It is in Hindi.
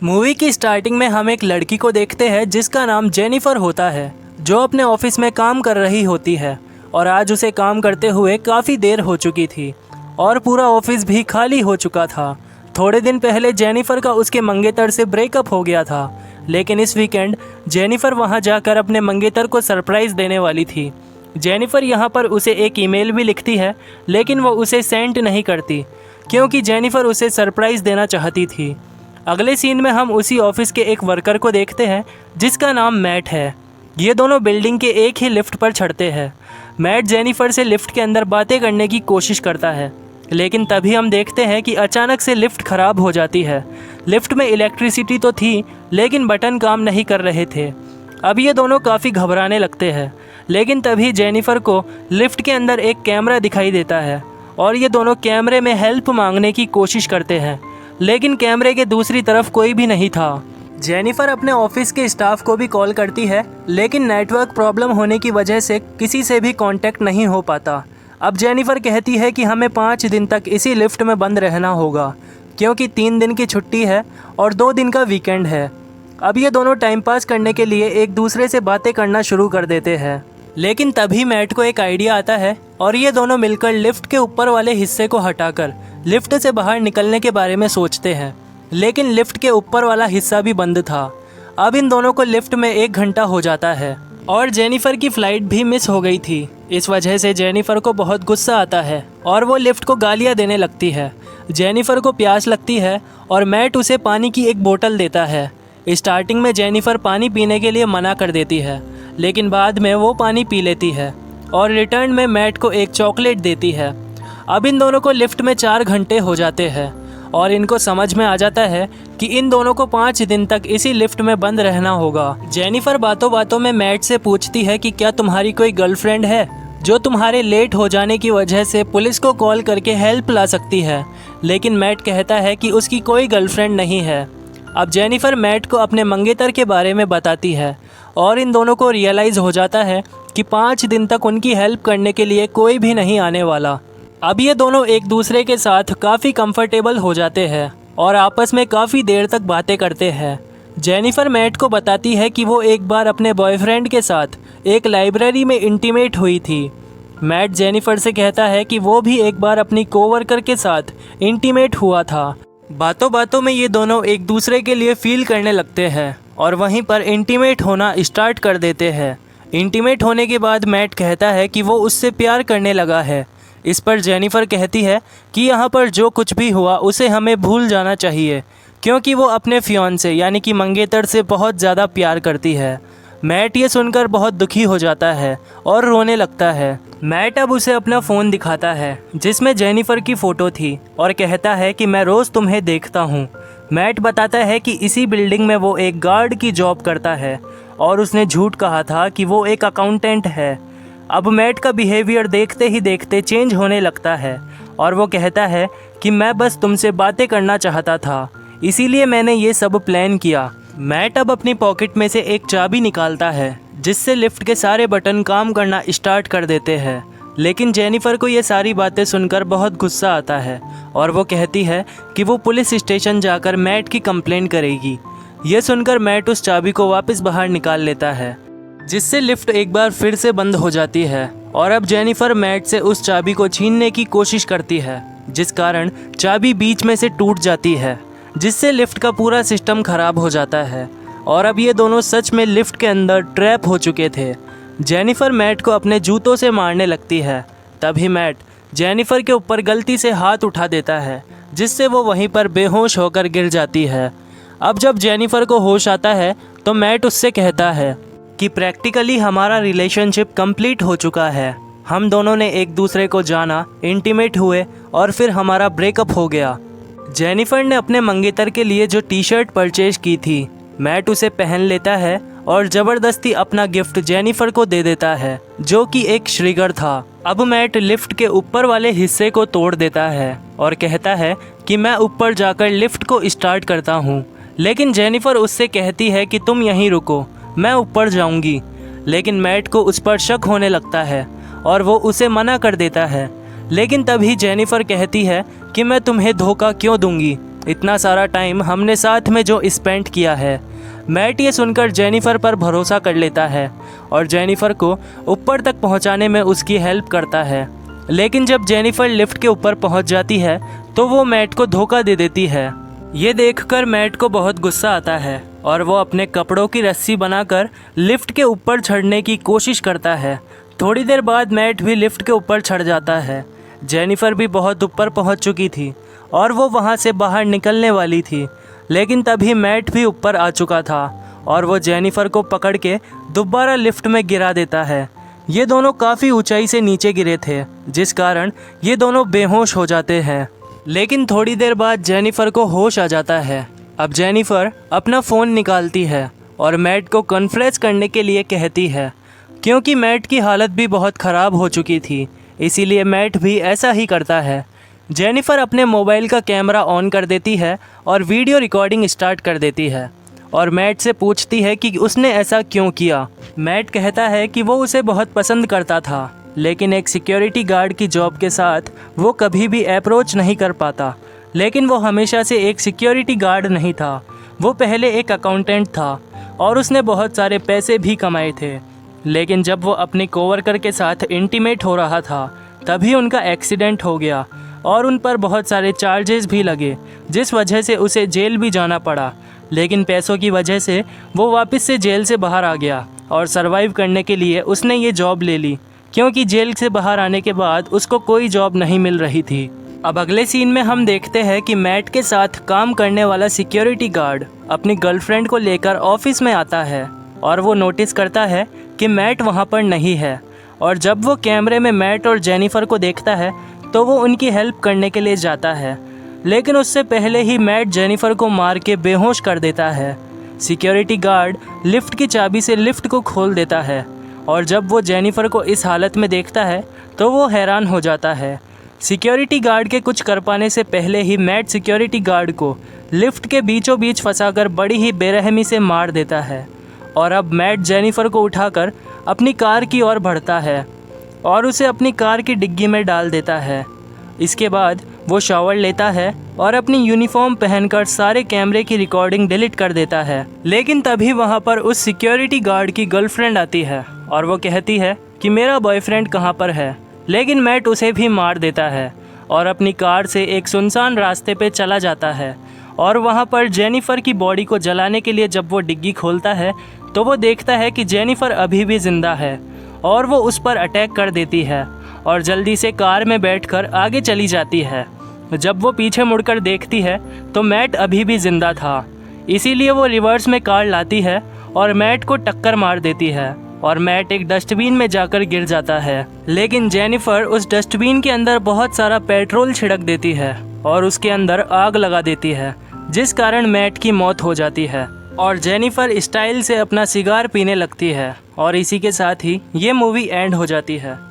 मूवी की स्टार्टिंग में हम एक लड़की को देखते हैं जिसका नाम जेनिफर होता है, जो अपने ऑफिस में काम कर रही होती है और आज उसे काम करते हुए काफ़ी देर हो चुकी थी और पूरा ऑफिस भी खाली हो चुका था। थोड़े दिन पहले जेनिफर का उसके मंगेतर से ब्रेकअप हो गया था, लेकिन इस वीकेंड जेनिफर वहां जाकर अपने मंगेतर को सरप्राइज़ देने वाली थी। जेनिफर यहां पर उसे एक ईमेल भी लिखती है, लेकिन वो उसे सेंड नहीं करती क्योंकि जेनिफर उसे सरप्राइज़ देना चाहती थी। अगले सीन में हम उसी ऑफिस के एक वर्कर को देखते हैं जिसका नाम मैट है। ये दोनों बिल्डिंग के एक ही लिफ्ट पर चढ़ते हैं। मैट जेनिफर से लिफ्ट के अंदर बातें करने की कोशिश करता है, लेकिन तभी हम देखते हैं कि अचानक से लिफ्ट ख़राब हो जाती है। लिफ्ट में इलेक्ट्रिसिटी तो थी, लेकिन बटन काम नहीं कर रहे थे। अब ये दोनों काफ़ी घबराने लगते हैं, लेकिन तभी जेनिफर को लिफ्ट के अंदर एक कैमरा दिखाई देता है और ये दोनों कैमरे में हेल्प मांगने की कोशिश करते हैं, लेकिन कैमरे के दूसरी तरफ कोई भी नहीं था। जेनिफर अपने ऑफिस के स्टाफ को भी कॉल करती है, लेकिन नेटवर्क प्रॉब्लम होने की वजह से किसी से भी कांटेक्ट नहीं हो पाता। अब जेनिफर कहती है कि हमें 5 दिन तक इसी लिफ्ट में बंद रहना होगा, क्योंकि 3 दिन की छुट्टी है और 2 दिन का वीकेंड है। अब ये दोनों टाइम पास करने के लिए एक दूसरे से बातें करना शुरू कर देते हैं, लेकिन तभी मैट को एक आइडिया आता है और ये दोनों मिलकर लिफ्ट के ऊपर वाले हिस्से को हटाकर लिफ्ट से बाहर निकलने के बारे में सोचते हैं, लेकिन लिफ्ट के ऊपर वाला हिस्सा भी बंद था। अब इन दोनों को लिफ्ट में 1 घंटा हो जाता है और जेनिफर की फ़्लाइट भी मिस हो गई थी। इस वजह से जेनिफर को बहुत गुस्सा आता है और वो लिफ्ट को गालियाँ देने लगती है। जेनिफर को प्यास लगती है और मैट उसे पानी की एक बोतल देता है। स्टार्टिंग में जेनिफर पानी पीने के लिए मना कर देती है, लेकिन बाद में वो पानी पी लेती है और रिटर्न में मैट को एक चॉकलेट देती है। अब इन दोनों को लिफ्ट में 4 घंटे हो जाते हैं और इनको समझ में आ जाता है कि इन दोनों को 5 दिन तक इसी लिफ्ट में बंद रहना होगा। जेनिफर बातों बातों में मैट से पूछती है कि क्या तुम्हारी कोई गर्लफ्रेंड है जो तुम्हारे लेट हो जाने की वजह से पुलिस को कॉल करके हेल्प ला सकती है, लेकिन मैट कहता है कि उसकी कोई गर्लफ्रेंड नहीं है। अब जेनिफर मैट को अपने मंगेतर के बारे में बताती है और इन दोनों को रियलाइज़ हो जाता है कि 5 दिन तक उनकी हेल्प करने के लिए कोई भी नहीं आने वाला। अब ये दोनों एक दूसरे के साथ काफ़ी कंफर्टेबल हो जाते हैं और आपस में काफ़ी देर तक बातें करते हैं। जेनिफर मैट को बताती है कि वो एक बार अपने बॉयफ्रेंड के साथ एक लाइब्रेरी में इंटीमेट हुई थी। मैट जेनिफर से कहता है कि वो भी एक बार अपनी कोवर्कर के साथ इंटीमेट हुआ था। बातों बातों में ये दोनों एक दूसरे के लिए फील करने लगते हैं और वहीं पर इंटीमेट होना स्टार्ट कर देते हैं। इंटीमेट होने के बाद मैट कहता है कि वो उससे प्यार करने लगा है। इस पर जेनिफर कहती है कि यहाँ पर जो कुछ भी हुआ उसे हमें भूल जाना चाहिए, क्योंकि वो अपने फियांसे यानी कि मंगेतर से बहुत ज़्यादा प्यार करती है। मैट ये सुनकर बहुत दुखी हो जाता है और रोने लगता है। मैट अब उसे अपना फ़ोन दिखाता है जिसमें जेनिफर की फ़ोटो थी और कहता है कि मैं रोज़ तुम्हें देखता हूँ। मैट बताता है कि इसी बिल्डिंग में वो एक गार्ड की जॉब करता है और उसने झूठ कहा था कि वो एक अकाउंटेंट है। अब मैट का बिहेवियर देखते ही देखते चेंज होने लगता है और वो कहता है कि मैं बस तुमसे बातें करना चाहता था, इसीलिए मैंने ये सब प्लान किया। मैट अब अपनी पॉकेट में से एक चाबी निकालता है जिससे लिफ्ट के सारे बटन काम करना स्टार्ट कर देते हैं, लेकिन जेनिफर को ये सारी बातें सुनकर बहुत गुस्सा आता है और वो कहती है कि वो पुलिस स्टेशन जाकर मैट की कंप्लेंट करेगी। ये सुनकर मैट उस चाबी को वापस बाहर निकाल लेता है, जिससे लिफ्ट एक बार फिर से बंद हो जाती है और अब जेनिफर मैट से उस चाबी को छीनने की कोशिश करती है, जिस कारण चाबी बीच में से टूट जाती है, जिससे लिफ्ट का पूरा सिस्टम ख़राब हो जाता है और अब ये दोनों सच में लिफ्ट के अंदर ट्रैप हो चुके थे। जेनिफर मैट को अपने जूतों से मारने लगती है। तभी मैट जेनिफर के ऊपर गलती से हाथ उठा देता है, जिससे वो वहीं पर बेहोश होकर गिर जाती है। अब जब जेनिफर को होश आता है तो मैट उससे कहता है कि प्रैक्टिकली हमारा रिलेशनशिप कंप्लीट हो चुका है। हम दोनों ने एक दूसरे को जाना, इंटीमेट हुए और फिर हमारा ब्रेकअप हो गया। जेनिफर ने अपने मंगेतर के लिए जो टी-शर्ट परचेज की थी, मैट उसे पहन लेता है और ज़बरदस्ती अपना गिफ्ट जेनिफर को दे देता है, जो कि एक श्रिगर था। अब मैट लिफ्ट के ऊपर वाले हिस्से को तोड़ देता है और कहता है कि मैं ऊपर जाकर लिफ्ट को स्टार्ट करता हूँ, लेकिन जेनिफर उससे कहती है कि तुम यहीं रुको, मैं ऊपर जाऊंगी। लेकिन मैट को उस पर शक होने लगता है और वो उसे मना कर देता है, लेकिन तभी जेनिफर कहती है कि मैं तुम्हें धोखा क्यों दूंगी, इतना सारा टाइम हमने साथ में जो स्पेंड किया है। मैट ये सुनकर जेनिफर पर भरोसा कर लेता है और जेनिफर को ऊपर तक पहुंचाने में उसकी हेल्प करता है। लेकिन जब जेनिफर लिफ्ट के ऊपर पहुंच जाती है तो वो मैट को धोखा दे देती है। ये देखकर मैट को बहुत गुस्सा आता है और वो अपने कपड़ों की रस्सी बनाकर लिफ्ट के ऊपर चढ़ने की कोशिश करता है। थोड़ी देर बाद मैट भी लिफ्ट के ऊपर चढ़ जाता है। जेनिफर भी बहुत ऊपर पहुंच चुकी थी और वो वहां से बाहर निकलने वाली थी, लेकिन तभी मैट भी ऊपर आ चुका था और वो जेनिफर को पकड़ के दोबारा लिफ्ट में गिरा देता है। ये दोनों काफ़ी ऊंचाई से नीचे गिरे थे, जिस कारण ये दोनों बेहोश हो जाते हैं। लेकिन थोड़ी देर बाद जेनिफर को होश आ जाता है। अब जेनिफर अपना फ़ोन निकालती है और मैट को कॉन्फ्रेंस करने के लिए कहती है, क्योंकि मैट की हालत भी बहुत ख़राब हो चुकी थी, इसीलिए मैट भी ऐसा ही करता है। जेनिफर अपने मोबाइल का कैमरा ऑन कर देती है और वीडियो रिकॉर्डिंग स्टार्ट कर देती है और मैट से पूछती है कि उसने ऐसा क्यों किया। मैट कहता है कि वो उसे बहुत पसंद करता था, लेकिन एक सिक्योरिटी गार्ड की जॉब के साथ वो कभी भी अप्रोच नहीं कर पाता। लेकिन वो हमेशा से एक सिक्योरिटी गार्ड नहीं था, वो पहले एक अकाउंटेंट था और उसने बहुत सारे पैसे भी कमाए थे। लेकिन जब वो अपने कोवर्कर के साथ इंटीमेट हो रहा था तभी उनका एक्सीडेंट हो गया और उन पर बहुत सारे चार्जेस भी लगे, जिस वजह से उसे जेल भी जाना पड़ा। लेकिन पैसों की वजह से वो वापस से जेल से बाहर आ गया और सरवाइव करने के लिए उसने ये जॉब ले ली, क्योंकि जेल से बाहर आने के बाद उसको कोई जॉब नहीं मिल रही थी। अब अगले सीन में हम देखते हैं कि मैट के साथ काम करने वाला सिक्योरिटी गार्ड अपनी गर्लफ्रेंड को लेकर ऑफिस में आता है और वो नोटिस करता है कि मैट वहाँ पर नहीं है। और जब वो कैमरे में मैट और जेनिफर को देखता है तो वो उनकी हेल्प करने के लिए जाता है, लेकिन उससे पहले ही मैट जेनिफर को मार के बेहोश कर देता है। सिक्योरिटी गार्ड लिफ्ट की चाबी से लिफ्ट को खोल देता है और जब वो जेनिफर को इस हालत में देखता है तो वो हैरान हो जाता है। सिक्योरिटी गार्ड के कुछ कर पाने से पहले ही मैट सिक्योरिटी गार्ड को लिफ्ट के बीचों बीच फंसाकर बड़ी ही बेरहमी से मार देता है। और अब मैट जेनिफर को उठाकर अपनी कार की ओर बढ़ता है और उसे अपनी कार की डिग्गी में डाल देता है। इसके बाद वो शावर लेता है और अपनी यूनिफॉर्म पहनकर सारे कैमरे की रिकॉर्डिंग डिलीट कर देता है। लेकिन तभी वहाँ पर उस सिक्योरिटी गार्ड की गर्लफ्रेंड आती है और वो कहती है कि मेरा बॉयफ्रेंड कहाँ पर है। लेकिन मैट उसे भी मार देता है और अपनी कार से एक सुनसान रास्ते पे चला जाता है। और वहाँ पर जेनिफर की बॉडी को जलाने के लिए जब वो डिग्गी खोलता है तो वो देखता है कि जेनिफर अभी भी जिंदा है और वो उस पर अटैक कर देती है और जल्दी से कार में बैठकर आगे चली जाती है। जब वो पीछे मुड़कर देखती है तो मैट अभी भी जिंदा था, इसीलिए वो रिवर्स में कार लाती है और मैट को टक्कर मार देती है और मैट एक डस्टबिन में जाकर गिर जाता है। लेकिन जेनिफर उस डस्टबिन के अंदर बहुत सारा पेट्रोल छिड़क देती है और उसके अंदर आग लगा देती है, जिस कारण मैट की मौत हो जाती है और जेनिफर स्टाइल से अपना सिगार पीने लगती है। और इसी के साथ ही ये मूवी एंड हो जाती है।